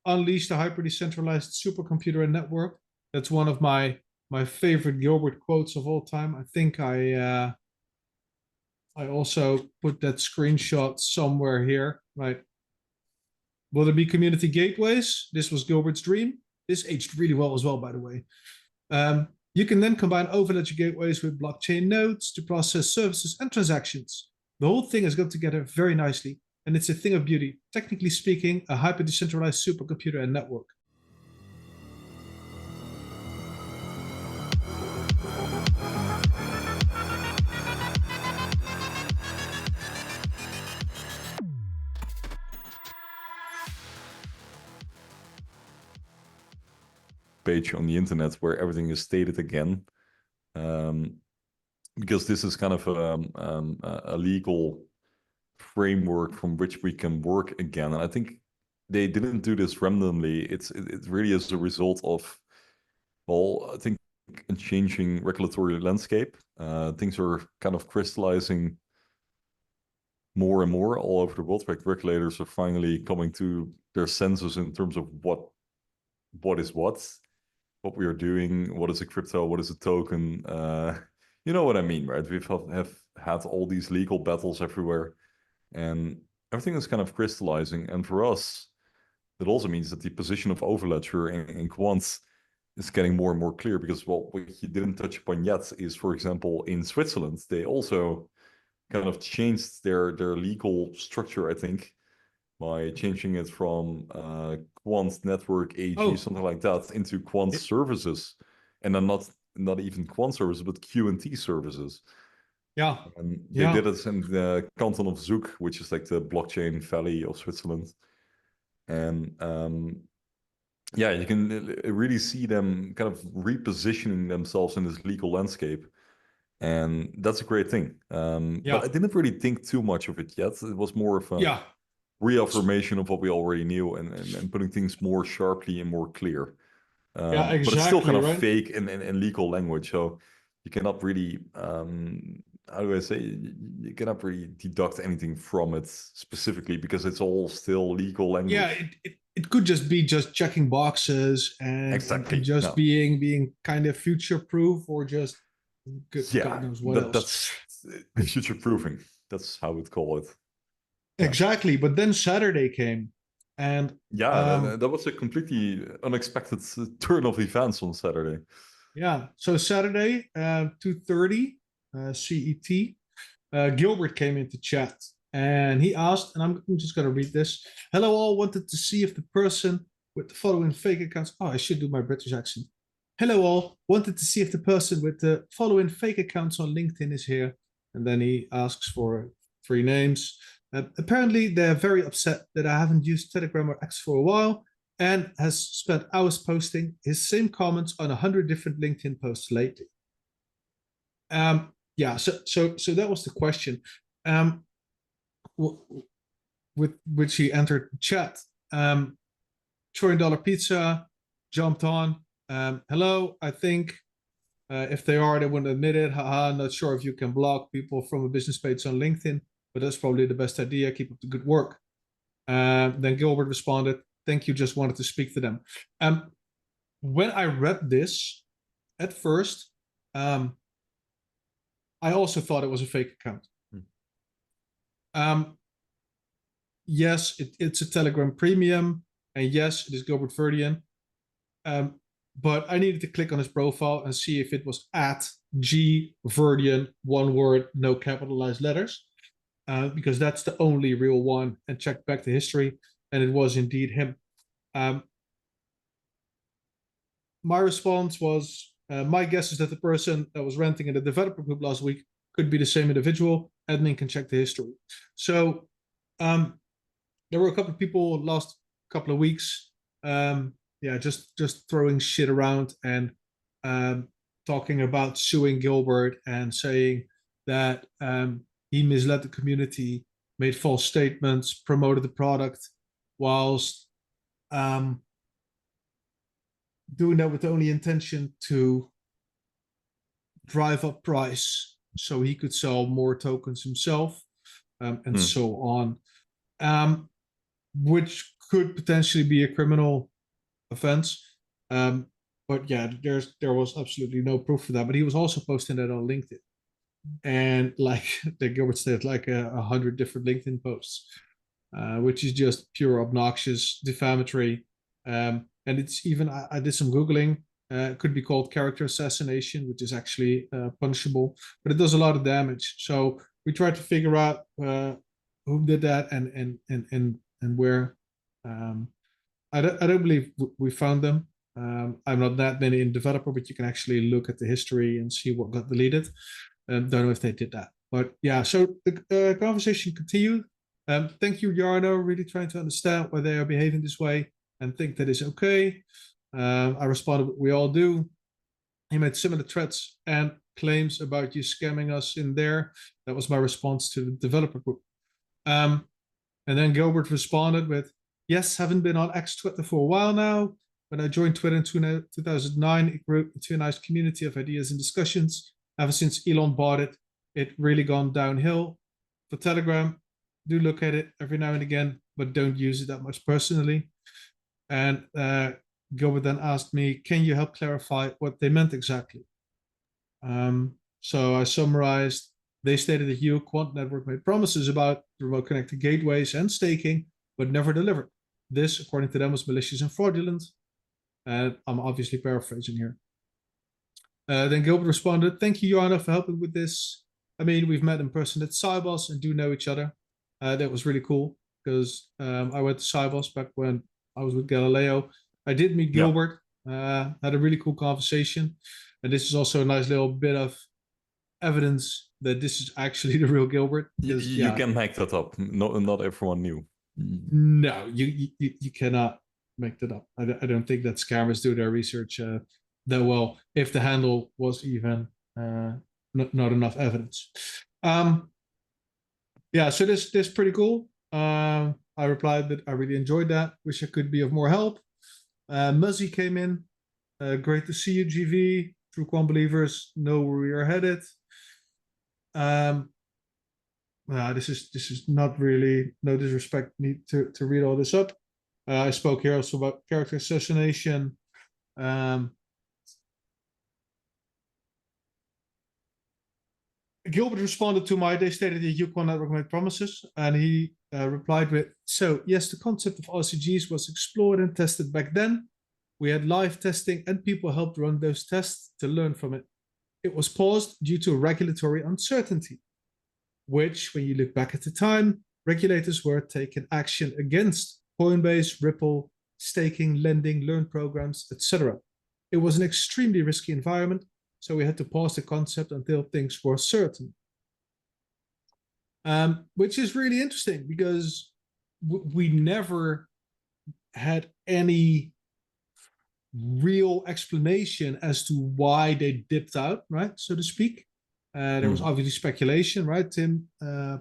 unleash the hyper-decentralized supercomputer and network. That's one of my favorite Gilbert quotes of all time. I think I also put that screenshot somewhere here, right? Will there be community gateways? This was Gilbert's dream. This aged really well as well, by the way. You can then combine overledger gateways with blockchain nodes to process services and transactions. The whole thing has got together very nicely, and it's a thing of beauty. Technically speaking, a hyper-decentralized supercomputer and network. Page on the internet where everything is stated again, because this is kind of a legal framework from which we can work again. And I think they didn't do this randomly. It really is a result of, well, I think a changing regulatory landscape. Things are kind of crystallizing more and more all over the world. Like regulators are finally coming to their senses in terms of what is what we are doing, what is a crypto, what is a token. You know what I mean, right? We've have had all these legal battles everywhere, and everything is kind of crystallizing. And for us, it also means that the position of Overledger in Quant is getting more and more clear, because what you didn't touch upon yet is, for example, in Switzerland, they also kind of changed their legal structure, I think, by changing it from Quant Network AG, something like that, into Quant Services, and then not even Quant Services, but Q&T Services. Yeah, and they did it in the canton of Zug, which is like the blockchain valley of Switzerland. And you can really see them kind of repositioning themselves in this legal landscape, and that's a great thing. But I didn't really think too much of it yet. It was more of a reaffirmation of what we already knew, and putting things more sharply and more clear. Exactly. But it's still kind of fake in legal language, so you cannot really, how do I say, you cannot really deduct anything from it specifically, because it's all still legal language. Yeah, it could just be checking boxes and just being kind of future proof, or just God knows what else. That's future proofing. That's how we'd call it. Exactly. But then Saturday came, and that was a completely unexpected turn of events on Saturday. Yeah. So Saturday, 2:30 CET, Gilbert came into chat, and he asked, and I'm just going to read this. Hello all, wanted to see if the person with the following fake accounts. Oh, I should do my British accent. Hello all, wanted to see if the person with the following fake accounts on LinkedIn is here. And then he asks for 3 names. Apparently, they're very upset that I haven't used Telegram or X for a while, and has spent hours posting his same comments on 100 different LinkedIn posts lately. So that was the question. With which he entered the chat. $1 Pizza jumped on. Hello, I think if they are, they wouldn't admit it. Haha, not sure if you can block people from a business page on LinkedIn, but that's probably the best idea. Keep up the good work. Then Gilbert responded, thank you, just wanted to speak to them. When I read this, at first, I also thought it was a fake account. Yes, it's a Telegram Premium, and yes, it is Gilbert Verdian. But I needed to click on his profile and see if it was at G Verdian, one word, no capitalized letters, because that's the only real one, and check back the history, and it was indeed him. My response was, my guess is that the person that was renting in the developer group last week could be the same individual. Admin can check the history. So there were a couple of people last couple of weeks, just throwing shit around and talking about suing Gilbert and saying that he misled the community, made false statements, promoted the product, whilst doing that with the only intention to drive up price so he could sell more tokens himself, and so on, which could potentially be a criminal offense. But yeah, there was absolutely no proof for that. But he was also posting that on LinkedIn, and like the Gilbert said, like 100 different LinkedIn posts, which is just pure obnoxious, defamatory. And it's even I did some googling. It could be called character assassination, which is actually punishable, but it does a lot of damage. So we tried to figure out who did that and where. I don't believe we found them. I'm not that many in developer, but you can actually look at the history and see what got deleted. Don't know if they did that, but yeah. So the conversation continued. Thank you, Jarno. Really trying to understand why they are behaving this way and think that is okay. I responded, we all do. He made similar threats and claims about you scamming us in there. That was my response to the developer group. And then Gilbert responded with, yes, haven't been on X Twitter for a while now. When I joined Twitter in 2009, it grew into a nice community of ideas and discussions. Ever since Elon bought it, it really gone downhill. For Telegram, do look at it every now and again, but don't use it that much personally. And Gilbert then asked me, can you help clarify what they meant exactly? So I summarized, they stated that you, Quant Network, made promises about remote connected gateways and staking, but never delivered. This, according to them, was malicious and fraudulent. And I'm obviously paraphrasing here. Then Gilbert responded, thank you, Jarno, for helping with this. I mean, we've met in person at Cybos and do know each other. That was really cool because I went to Cybos back when I was with Galileo. I did meet Gilbert, had a really cool conversation. And this is also a nice little bit of evidence that this is actually the real Gilbert. You can make that up. Not everyone knew. No, you cannot make that up. I don't think that scammers do their research that well, if the handle was even not enough evidence. Yeah, so this pretty cool. I replied that I really enjoyed that. Wish I could be of more help. Muzzy came in. Great to see you, GV. True Quam believers know where we are headed. This is not really, no disrespect, need to read all this up. I spoke here also about character assassination. Gilbert responded to they stated the Yukon network made promises, and he replied with, so yes, the concept of RCGs was explored and tested back then. We had live testing and people helped run those tests to learn from it. It was paused due to regulatory uncertainty, which, when you look back at the time, regulators were taking action against Coinbase, Ripple, staking, lending, learn programs, etc. It was an extremely risky environment, so we had to pause the concept until things were certain. Which is really interesting because we never had any real explanation as to why they dipped out, right, so to speak. There was obviously speculation, right? Tim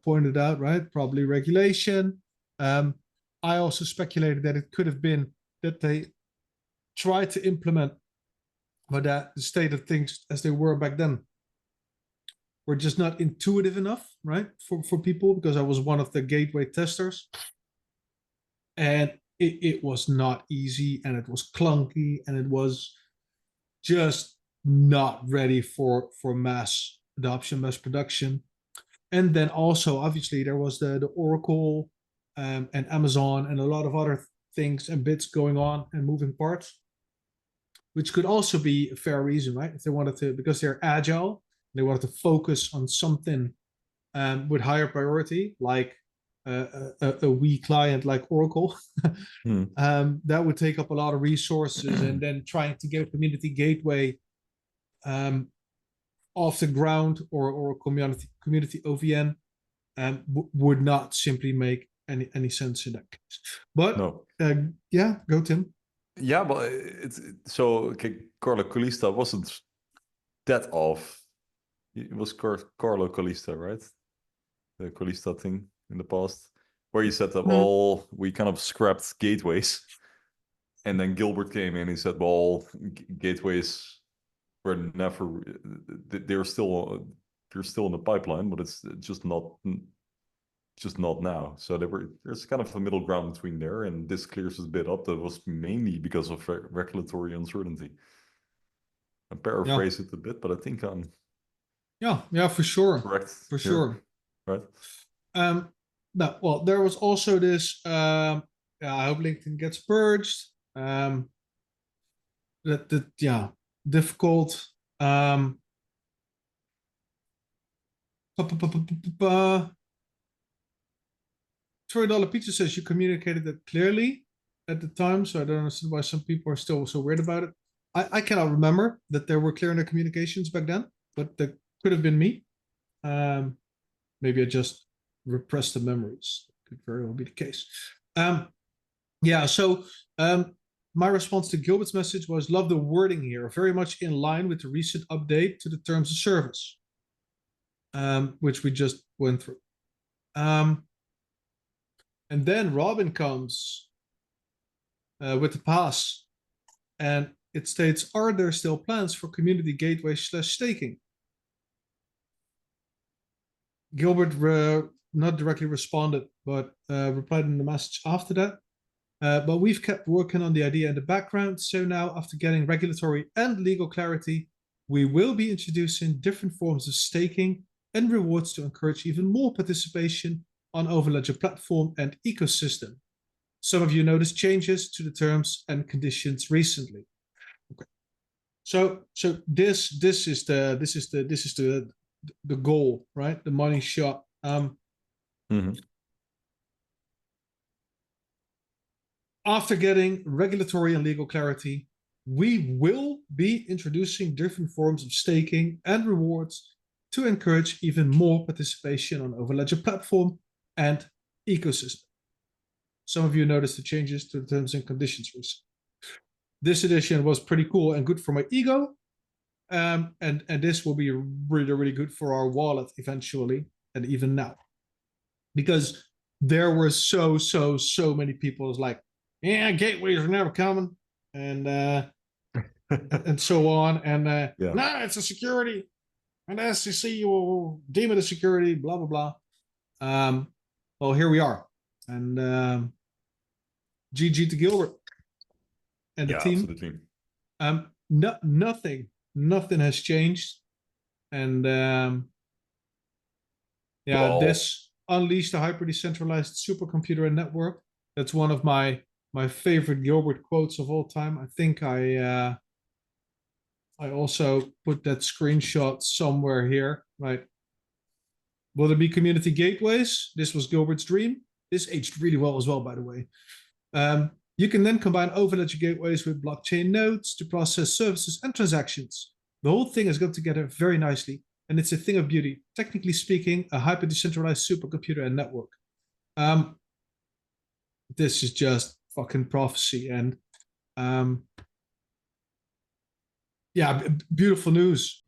pointed out, right? Probably regulation. I also speculated that it could have been that they tried to implement, but that the state of things as they were back then were just not intuitive enough, right? For people, because I was one of the gateway testers. And it was not easy, and it was clunky, and it was just not ready for mass adoption, mass production. And then also, obviously, there was the Oracle and Amazon and a lot of other things and bits going on and moving parts, which could also be a fair reason, right? If they wanted to, because they're agile, they wanted to focus on something with higher priority, like a weak client like Oracle. That would take up a lot of resources, and then trying to get a community gateway off the ground or a community OVN would not simply make any sense in that case. But no. Yeah, go Tim. Yeah, but it's so okay, Carlo Colista wasn't that off. It was Carlo Colista, right? The Colista thing in the past, where he said that, well, we kind of scrapped gateways. And then Gilbert came in and he said, well, gateways were never, they're still in the pipeline, but it's just not just not now. So there's kind of a middle ground between there, and this clears a bit up. That was mainly because of regulatory uncertainty. I paraphrase it a bit, but I think I'm yeah, for sure, correct. for here, sure. right? No, well, there was also this. Yeah, I hope LinkedIn gets purged. Yeah, difficult. $20 Pizza says you communicated that clearly at the time, so I don't understand why some people are still so weird about it. I cannot remember that there were clear in the communications back then, but that could have been me. Maybe I just repressed the memories. Could very well be the case. Yeah, so my response to Gilbert's message was, love the wording here, very much in line with the recent update to the terms of service, which we just went through. And then Robin comes with the pass, and it states, are there still plans for community gateway / staking? Gilbert not directly responded, but replied in the message after that. But we've kept working on the idea in the background. So now, after getting regulatory and legal clarity, we will be introducing different forms of staking and rewards to encourage even more participation on Overledger platform and ecosystem. Some of you noticed changes to the terms and conditions recently. Okay. So this is the goal, right? The money shot. After getting regulatory and legal clarity, we will be introducing different forms of staking and rewards to encourage even more participation on Overledger platform and ecosystem. Some of you noticed the changes to the terms and conditions recently. This edition was pretty cool and good for my ego. And this will be really, really good for our wallet eventually, and even now. Because there were so many people like, yeah, gateways are never coming, and and so on. And no, it's a security, and the SEC will deem it a security, blah blah blah. Well, here we are, and GG to Gilbert and the team. Absolutely. Nothing has changed, and this unleashed a hyper decentralized supercomputer and network. That's one of my favorite Gilbert quotes of all time. I think I also put that screenshot somewhere here, right? Will there be community gateways? This was Gilbert's dream. This aged really well as well, by the way. You can then combine Overledger gateways with blockchain nodes to process services and transactions. The whole thing has got together very nicely, and it's a thing of beauty. Technically speaking, a hyper decentralized supercomputer and network. This is just fucking prophecy, and yeah, beautiful news.